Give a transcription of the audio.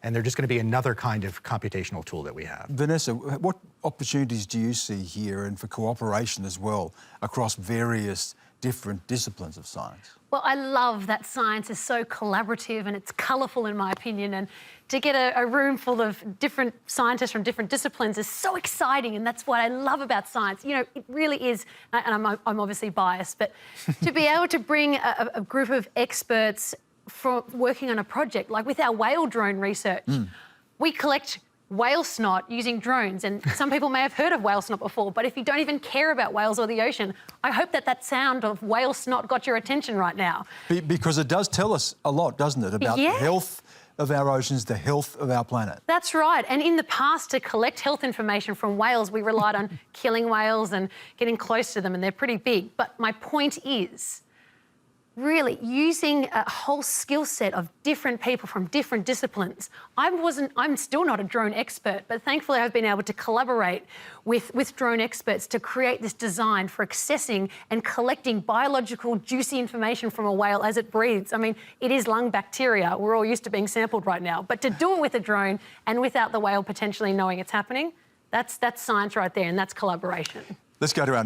and they're just going to be another kind of computational tool that we have. Vanessa, what opportunities do you see here and for cooperation as well across various different disciplines of science? Well, I love that science is so collaborative and it's colourful, in my opinion, and to get a room full of different scientists from different disciplines is so exciting, and that's what I love about science. You know, it really is, and I'm obviously biased, but to be able to bring a group of experts from working on a project, like with our whale drone research, we collect whale snot using drones, and some people may have heard of whale snot before, but if you don't even care about whales or the ocean, I hope that sound of whale snot got your attention right now. Because it does tell us a lot, doesn't it, about the health of our oceans, the health of our planet. That's right. And in the past, to collect health information from whales, we relied on killing whales and getting close to them, and they're pretty big. But my point is, really using a whole skill set of different people from different disciplines. I'm still not a drone expert, but thankfully I've been able to collaborate with drone experts to create this design for accessing and collecting biological juicy information from a whale as it breathes. I mean, it is lung bacteria. We're all used to being sampled right now, but to do it with a drone and without the whale potentially knowing it's happening, that's science right there, and that's collaboration. Let's go to our